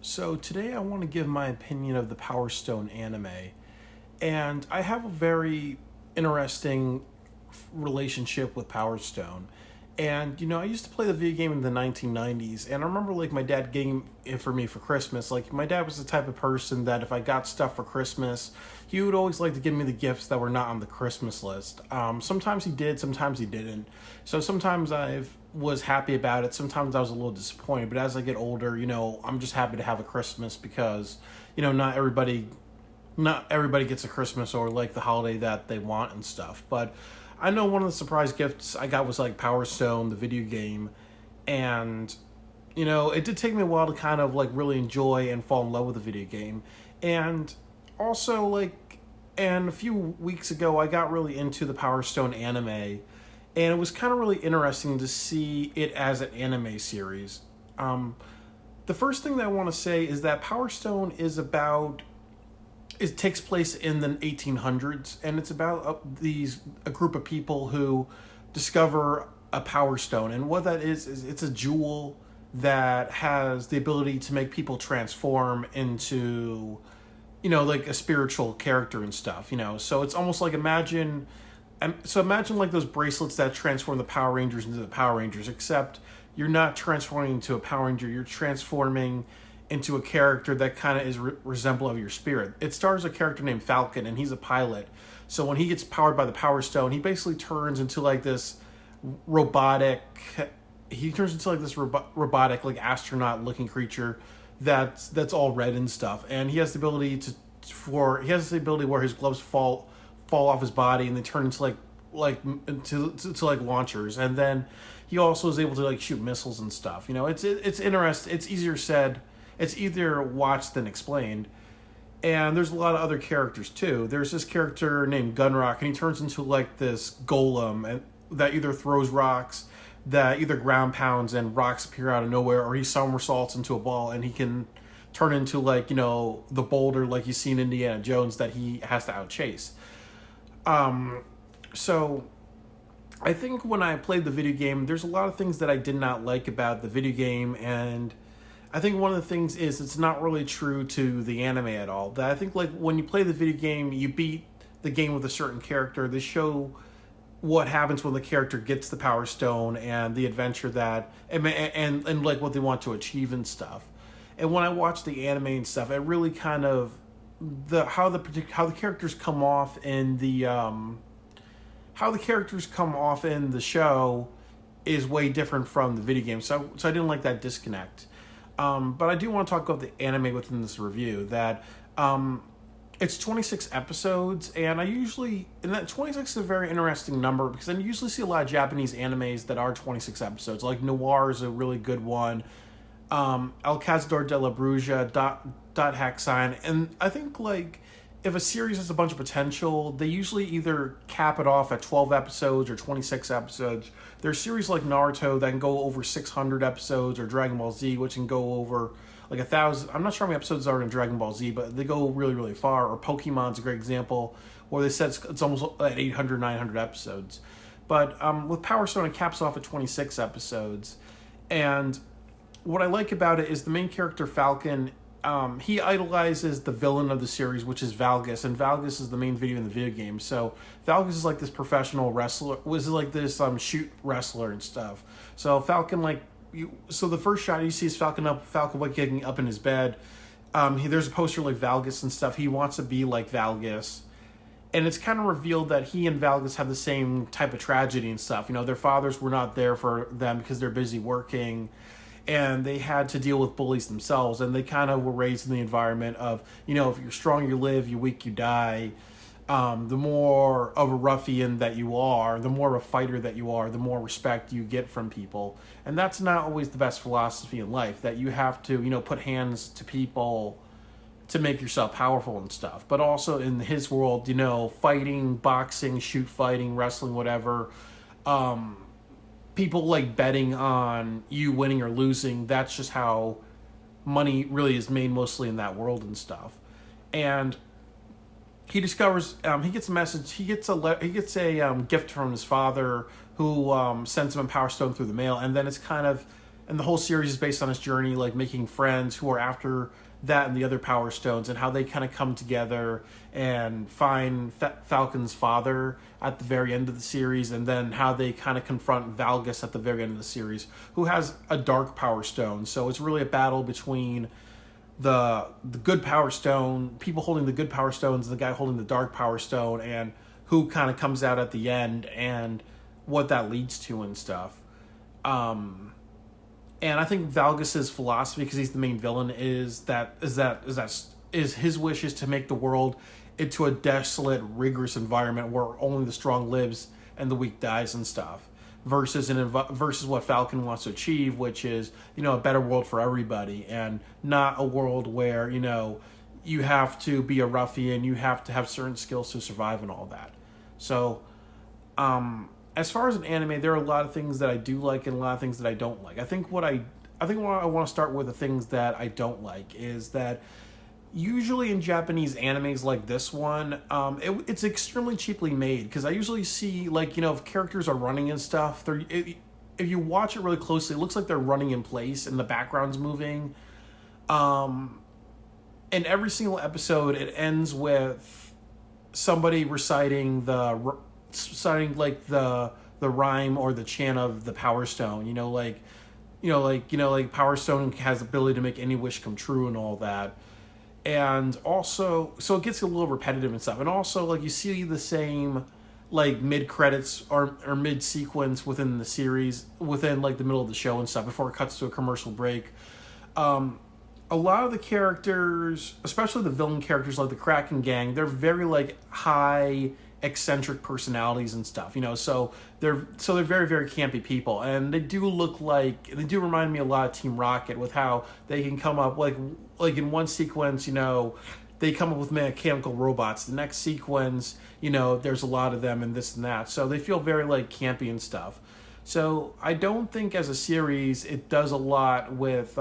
So today I want to give my opinion of the Power Stone anime. And I have a very interesting relationship with Power Stone. And I used to play the video game in the 1990s, and I remember like my dad getting it for me for Christmas. Like my dad was the type of person that if I got stuff for Christmas, he would always like to give me the gifts that were not on the Christmas list. Sometimes he did, sometimes he didn't. So sometimes I was happy about it, sometimes I was a little disappointed. But as I get older, I'm just happy to have a Christmas because not everybody gets a Christmas or like the holiday that they want and stuff. But I know one of the surprise gifts I got was like Power Stone, the video game, and it did take me a while to kind of like really enjoy and fall in love with the video game. And also and a few weeks ago I got really into the Power Stone anime, and it was kind of really interesting to see it as an anime series. The first thing that I want to say is that Power Stone is about it takes place in the 1800s, and it's about a group of people who discover a power stone. And what that is it's a jewel that has the ability to make people transform into like a spiritual character and stuff. So it's almost like imagine like those bracelets that transform the Power Rangers into the Power Rangers, except you're not transforming into a Power Ranger, you're transforming into a character that kind of is resemble of your spirit. It stars a character named Falcon, and he's a pilot. So when he gets powered by the Power Stone, he basically turns into like this robotic. He turns into like this robotic, like astronaut looking creature that's all red and stuff. And he has the ability where his gloves fall off his body and they turn into like launchers. And then he also is able to like shoot missiles and stuff. It's interesting. It's easier said. It's either watched than explained. And there's a lot of other characters too. There's this character named Gunrock, and he turns into like this golem that either throws rocks, that either ground pounds and rocks appear out of nowhere, or he somersaults into a ball and he can turn into like, the boulder like you see in Indiana Jones that he has to outchase. So I think when I played the video game, there's a lot of things that I did not like about the video game, and I think one of the things is it's not really true to the anime at all. That I think like when you play the video game, you beat the game with a certain character. They show what happens when the character gets the Power Stone and the adventure that and like what they want to achieve and stuff. And when I watch the anime and stuff, it really kind of how the characters come off in the show is way different from the video game. So I didn't like that disconnect. But I do want to talk about the anime within this review. That it's 26 episodes, and that 26 is a very interesting number because I usually see a lot of Japanese animes that are 26 episodes. Like Noir is a really good one. El Cazador de la Bruja, Dot Hack Sign, and I think like if a series has a bunch of potential, they usually either cap it off at 12 episodes or 26 episodes. There's series like Naruto that can go over 600 episodes, or Dragon Ball Z, which can go over like 1,000. I'm not sure how many episodes are in Dragon Ball Z, but they go really, really far. Or Pokemon's a great example, where they said it's almost at 800, 900 episodes. But with Power Stone, it caps off at 26 episodes. And what I like about it is the main character, Falcon. He idolizes the villain of the series, which is Valgus, and Valgus is the main video in the video game. So Valgus is like this professional wrestler, was like this shoot wrestler and stuff. So Falcon so the first shot you see is Falcon getting up in his bed. There's a poster like Valgus and stuff. He wants to be like Valgus, and it's kind of revealed that he and Valgus have the same type of tragedy and stuff. Their fathers were not there for them because they're busy working. And they had to deal with bullies themselves, and they kind of were raised in the environment of, if you're strong, you live, you're weak, you die. The more of a ruffian that you are, the more of a fighter that you are, the more respect you get from people. And that's not always the best philosophy in life, that you have to, put hands to people to make yourself powerful and stuff. But also in his world, fighting, boxing, shoot fighting, wrestling, whatever, people like betting on you winning or losing. That's just how money really is made, mostly in that world and stuff. And he discovers he gets a message. He gets a gift from his father, who sends him a Power Stone through the mail. And then it's kind of and the whole series is based on his journey, like making friends who are after that and the other Power Stones, and how they kind of come together and find Falcon's father at the very end of the series, and then how they kind of confront Valgus at the very end of the series, who has a dark Power Stone. So it's really a battle between the good Power Stone, people holding the good Power Stones, and the guy holding the dark Power Stone, and who kind of comes out at the end and what that leads to and stuff. And I think Valgus's philosophy, because he's the main villain, is his wish is to make the world into a desolate, rigorous environment where only the strong lives and the weak dies and stuff. Versus what Falcon wants to achieve, which is, a better world for everybody, and not a world where, you have to be a ruffian, you have to have certain skills to survive and all that. So, as far as an anime, there are a lot of things that I do like and a lot of things that I don't like. I think what I want to start with the things that I don't like is that usually in Japanese animes like this one, it's extremely cheaply made, because I usually see, if characters are running and stuff, if you watch it really closely, it looks like they're running in place and the background's moving. In every single episode, it ends with somebody reciting the rhyme or the chant of the Power Stone. Power Stone has the ability to make any wish come true and all that. And also, so it gets a little repetitive and stuff. And also, you see the same, mid credits or mid sequence within the series, within the middle of the show and stuff, before it cuts to a commercial break. A lot of the characters, especially the villain characters like the Kraken Gang, they're very high eccentric personalities and stuff, so they're very, very campy people, and they do remind me a lot of Team Rocket, with how they can come up like in one sequence, they come up with mechanical robots. The next sequence, there's a lot of them and this and that, so they feel very campy and stuff. So I don't think as a series it does a lot with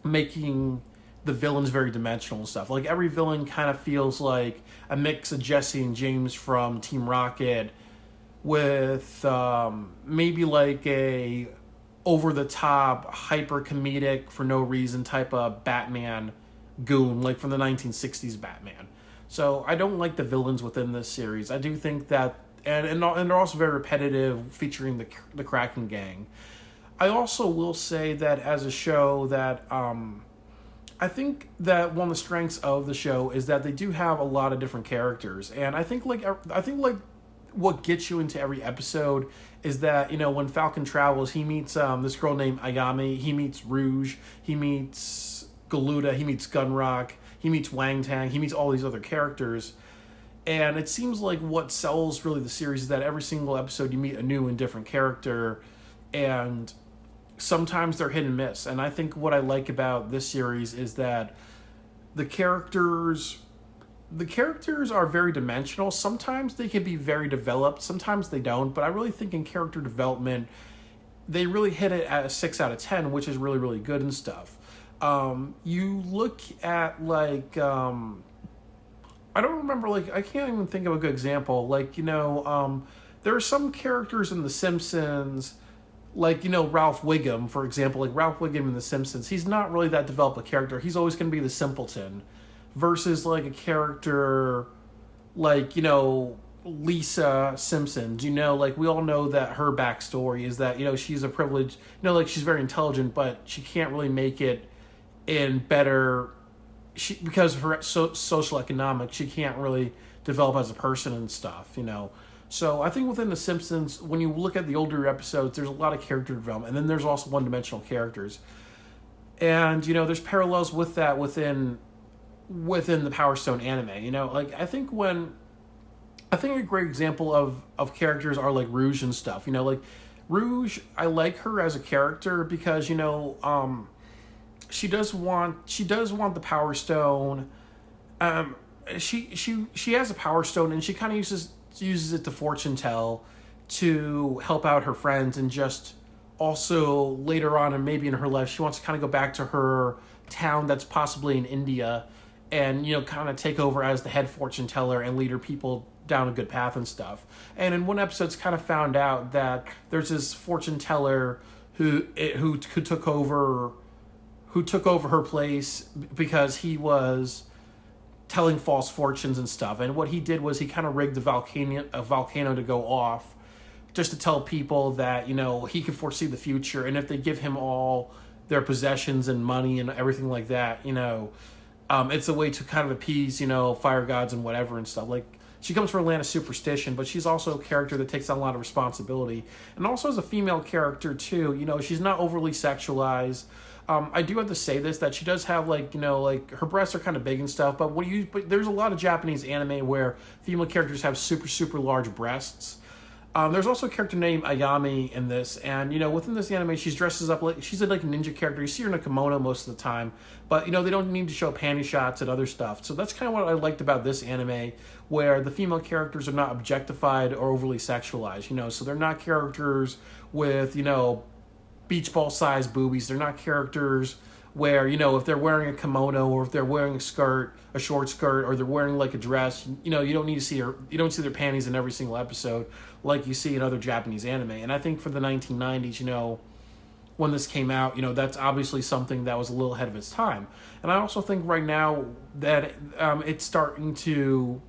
making the villains very dimensional and stuff. Every villain kind of feels like a mix of Jesse and James from Team Rocket, with maybe a over-the-top, hyper-comedic, for no reason type of Batman goon, from the 1960s Batman. So I don't like the villains within this series. I do think that, and they're also very repetitive, featuring the Kraken Gang. I also will say that as a show that I think that one of the strengths of the show is that they do have a lot of different characters, and I think what gets you into every episode is that when Falcon travels, he meets this girl named Ayami, he meets Rouge, he meets Galuda, he meets Gunrock, he meets Wang Tang, he meets all these other characters, and it seems like what sells really the series is that every single episode you meet a new and different character, and sometimes they're hit and miss. And I think what I like about this series is that the characters are very dimensional. Sometimes they can be very developed, sometimes they don't, but I really think in character development they really hit it at a 6 out of 10, which is really, really good and stuff. You look at I don't remember, I can't even think of a good example. There are some characters in The Simpsons, Ralph Wiggum, for example. Ralph Wiggum in The Simpsons, he's not really that developed a character. He's always going to be the simpleton. Versus, a character Lisa Simpson. We all know that her backstory is that, she's a privileged, she's very intelligent, but she can't really make it in better, because of her social economics, she can't really develop as a person and stuff, So I think within The Simpsons, when you look at the older episodes, there's a lot of character development, and then there's also one-dimensional characters. And, there's parallels with that within the Power Stone anime. I think a great example of characters are Rouge and stuff. Rouge, I like her as a character because, she does want the Power Stone. She has a Power Stone, and she kind of uses it to fortune tell, to help out her friends, and just also later on and maybe in her life she wants to kind of go back to her town that's possibly in India, and kind of take over as the head fortune teller and lead her people down a good path and stuff. And in one episode it's kind of found out that there's this fortune teller who took over her place because he was telling false fortunes and stuff. And what he did was he kind of rigged a volcano to go off, just to tell people that he could foresee the future, and if they give him all their possessions and money and everything like that, it's a way to kind of appease fire gods and whatever and stuff. Like, she comes from Atlantis superstition, but she's also a character that takes on a lot of responsibility, and also as a female character too. She's not overly sexualized. I do have to say this, that she does have like her breasts are kind of big and stuff, but but there's a lot of Japanese anime where female characters have super large breasts. There's also a character named Ayami in this, and within this anime, she's dresses up like she's like a ninja character. You see her in a kimono most of the time, but they don't need to show panty shots and other stuff. So that's kind of what I liked about this anime, where the female characters are not objectified or overly sexualized. So they're not characters with beach ball sized boobies. They're not characters where if they're wearing a kimono, or if they're wearing a short skirt, or they're wearing like a dress, you don't need to see you don't see their panties in every single episode like you see in other Japanese anime. And I think for the 1990s, when this came out, that's obviously something that was a little ahead of its time. And I also think right now that it's starting to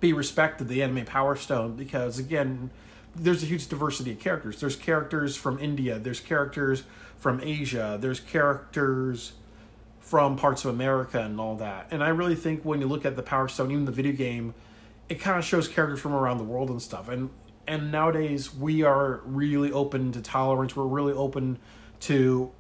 be respected, the anime Power Stone, because again, there's a huge diversity of characters. There's characters from India, there's characters from Asia, there's characters from parts of America and all that. And I really think when you look at the Power Stone, even the video game, it kind of shows characters from around the world and stuff. And nowadays we are really open to tolerance. We're really open to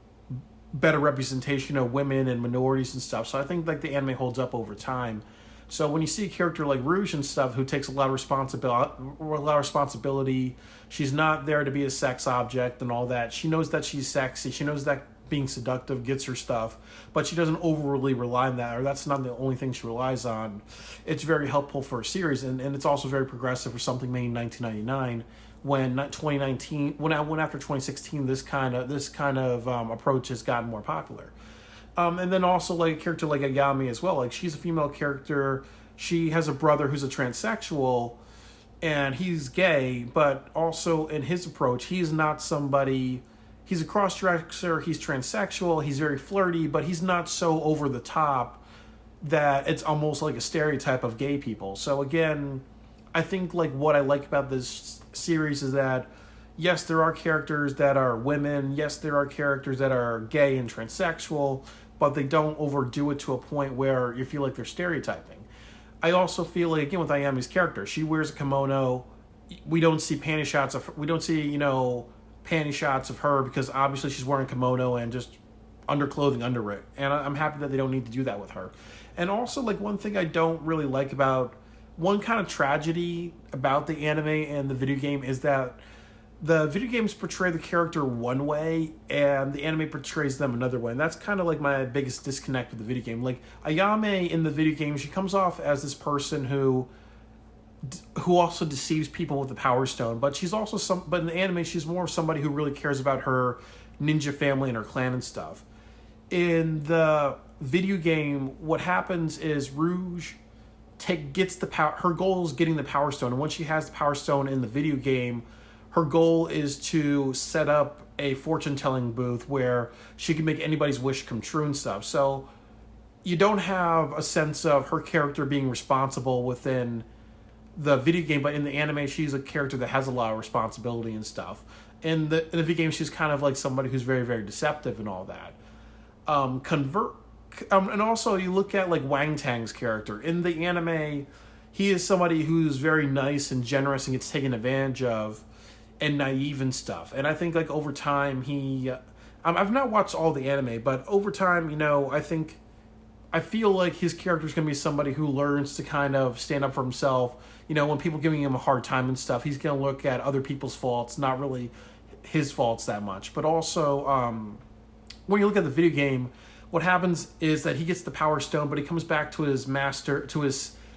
better representation of women and minorities and stuff. So I think like the anime holds up over time. So when you see a character like Rouge and stuff who takes a lot of responsibility, she's not there to be a sex object and all that. She knows that she's sexy. She knows that being seductive gets her stuff, but she doesn't overly rely on that, or that's not the only thing she relies on. It's very helpful for a series, and it's also very progressive for something made in 1999. When 2019, when after 2016, this kind of approach has gotten more popular. And then also like a character like Ayami as well. Like, she's a female character. She has a brother who's a transsexual, and he's gay, but also in his approach, he's not somebody. He's a cross-dresser. He's transsexual. He's very flirty, but he's not so over the top that it's almost like a stereotype of gay people. So again, I think like what I like about this series is that yes, there are characters that are women. Yes, there are characters that are gay and transsexual, but they don't overdo it to a point where you feel like they're stereotyping. I also feel like, again, with Ayami's character, she wears a kimono. We don't see panty shots of her. We don't see, panty shots of her because obviously she's wearing a kimono and just underclothing under it. And I'm happy that they don't need to do that with her. And also, like, one thing I don't really like about, one kind of tragedy about the anime and the video game is that the video games portray the character one way and the anime portrays them another way. And that's kind of like my biggest disconnect with the video game. Like, Ayame in the video game, she comes off as this person who also deceives people with the Power Stone, but she's also but in the anime, she's more of somebody who really cares about her ninja family and her clan and stuff. In the video game, what happens is Rouge gets the power. Her goal is getting the Power Stone, and once she has the Power Stone in the video game, her goal is to set up a fortune-telling booth where she can make anybody's wish come true and stuff. So you don't have a sense of her character being responsible within the video game, but in the anime, she's a character that has a lot of responsibility and stuff. In the video game, she's kind of like somebody who's very, very deceptive and all that. And also, you look at like Wang Tang's character. In the anime, he is somebody who's very nice and generous and gets taken advantage of and naive and stuff. And I think like over time, I've not watched all the anime, but over time, I feel like his character is going to be somebody who learns to kind of stand up for himself. When people giving him a hard time and stuff, he's going to look at other people's faults, not really his faults that much. But also, when you look at the video game, what happens is that he gets the Power Stone, but he comes back to his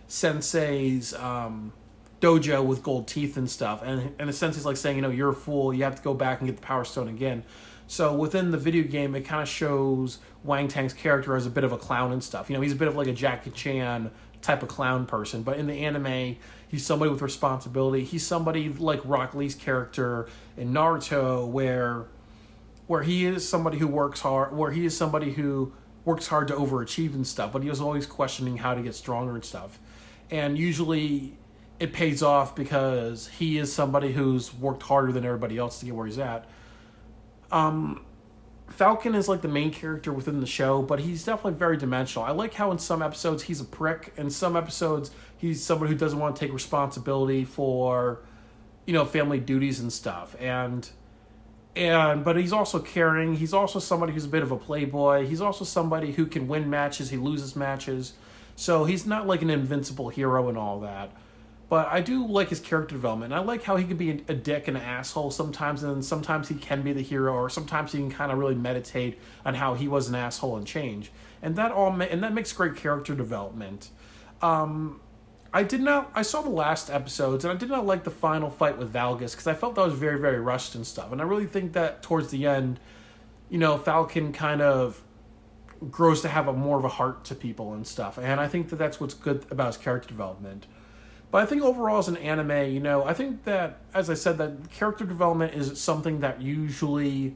sensei's dojo with gold teeth and stuff. And the sensei's like saying, you're a fool. You have to go back and get the Power Stone again. So within the video game, it kind of shows Wang Tang's character as a bit of a clown and stuff. He's a bit of like a Jackie Chan type of clown person. But in the anime, he's somebody with responsibility. He's somebody like Rock Lee's character in Naruto, where where he is somebody who works hard, where he is somebody who works hard to overachieve and stuff, but he was always questioning how to get stronger and stuff. And usually it pays off because he is somebody who's worked harder than everybody else to get where he's at. Falcon is like the main character within the show, but he's definitely very dimensional. I like how in some episodes he's a prick, in some episodes he's somebody who doesn't want to take responsibility for, family duties and stuff. But he's also caring. He's also somebody who's a bit of a playboy. He's also somebody who can win matches, he loses matches. So he's not like an invincible hero and all that. But I do like his character development. I like how he can be a dick and an asshole sometimes, and then sometimes he can be the hero, or sometimes he can kind of really meditate on how he was an asshole and change. And that makes great character development. I saw the last episodes, and I did not like the final fight with Valgus, because I felt that was very, very rushed and stuff. And I really think that towards the end, Falcon kind of grows to have more of a heart to people and stuff. And I think that that's what's good about his character development. But I think overall as an anime, I think that, as I said, that character development is something that usually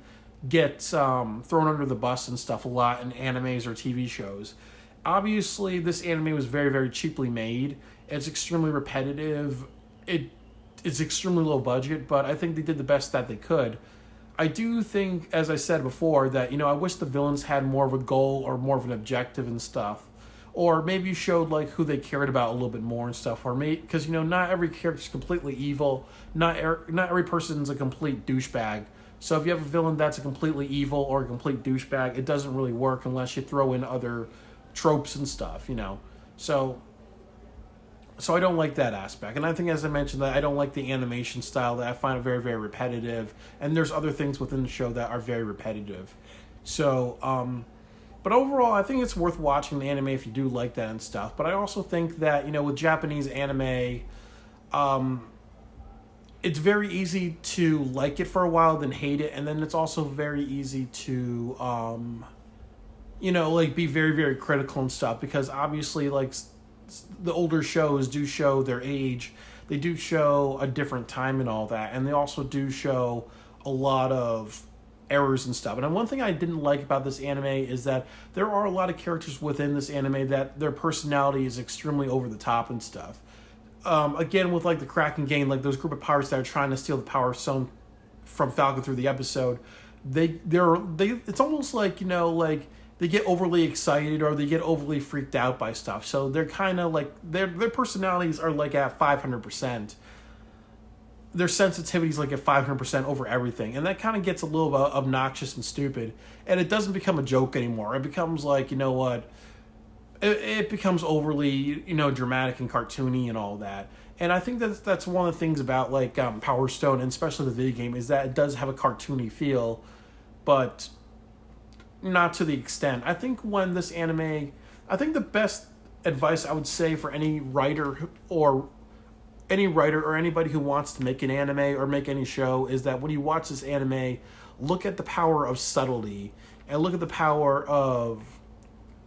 gets thrown under the bus and stuff a lot in animes or TV shows. Obviously, this anime was very, very cheaply made. It's extremely repetitive. It's extremely low budget, but I think they did the best that they could. I do think, as I said before, that, I wish the villains had more of a goal or more of an objective and stuff. Or maybe showed like who they cared about a little bit more and stuff. Or maybe because not every character's completely evil. Not every person's a complete douchebag. So if you have a villain that's a completely evil or a complete douchebag, it doesn't really work unless you throw in other tropes and stuff. So I don't like that aspect. And I think, as I mentioned, that I don't like the animation style. That I find it very, very repetitive. And there's other things within the show that are very repetitive. So but overall, I think it's worth watching the anime if you do like that and stuff. But I also think that, with Japanese anime, it's very easy to like it for a while, then hate it. And then it's also very easy to, be very, very critical and stuff. Because obviously, the older shows do show their age. They do show a different time and all that. And they also do show a lot of errors and stuff. And one thing I didn't like about this anime is that there are a lot of characters within this anime that their personality is extremely over the top and stuff. Again, with the Kraken Gang, those group of pirates that are trying to steal the Power Stone from Falcon through the episode, it's almost like they get overly excited or they get overly freaked out by stuff. So they're kind of their personalities are at 500%. Their sensitivity's at 500% over everything, and that kind of gets a little bit obnoxious and stupid, and it doesn't become a joke anymore. It becomes it becomes overly dramatic and cartoony and all that. And I think that's one of the things about Power Stone, and especially the video game, is that it does have a cartoony feel, but not to the extent. I think the best advice I would say for any writer or anybody who wants to make an anime or make any show is that when you watch this anime, look at the power of subtlety and look at the power of,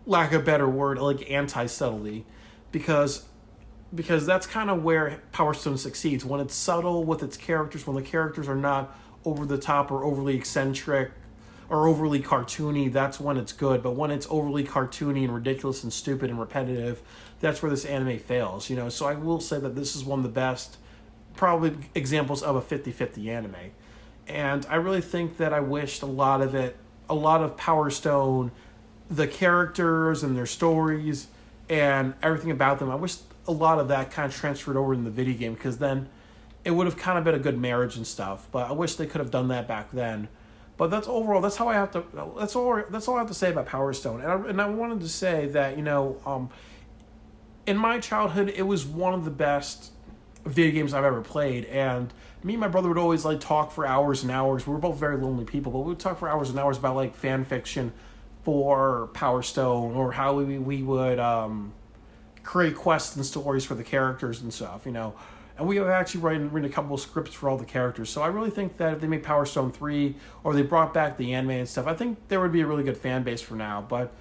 lack of a better word, anti-subtlety, because that's kind of where Power Stone succeeds. When it's subtle with its characters, when the characters are not over the top or overly eccentric or overly cartoony, that's when it's good. But when it's overly cartoony and ridiculous and stupid and repetitive, that's where this anime fails. So I will say that this is one of the best probably examples of a 50-50 anime. And I really think that I wished a lot of Power Stone, the characters and their stories and everything about them, I wish a lot of that kind of transferred over in the video game, because then it would have kind of been a good marriage and stuff. But I wish they could have done that back then. But that's all I have to say about Power Stone. And I wanted to say that, in my childhood, it was one of the best video games I've ever played. And me and my brother would always talk for hours and hours. We were both very lonely people, but we would talk for hours and hours about fan fiction for Power Stone, or how we would create quests and stories for the characters and stuff, And we have actually written a couple of scripts for all the characters. So I really think that if they made Power Stone 3 or they brought back the anime and stuff, I think there would be a really good fan base for now. But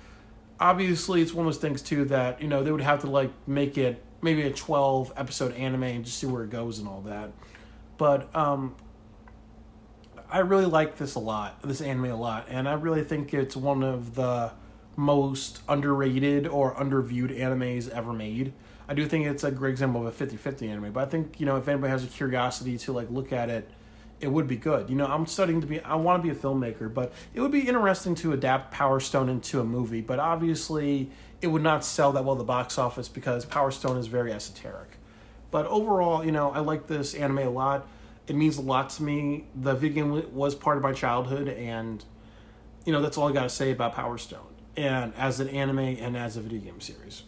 obviously it's one of those things too that, they would have to make it maybe a 12 episode anime and just see where it goes and all that. But I really like this a lot, this anime a lot, and I really think it's one of the most underrated or underviewed animes ever made. I do think it's a great example of a 50-50 anime, but I think, if anybody has a curiosity to like look at it, it would be good. I'm studying to be, I want to be a filmmaker, but it would be interesting to adapt Power Stone into a movie, but obviously it would not sell that well at the box office because Power Stone is very esoteric. But overall, I like this anime a lot. It means a lot to me. The video game was part of my childhood, and, that's all I got to say about Power Stone, and as an anime and as a video game series.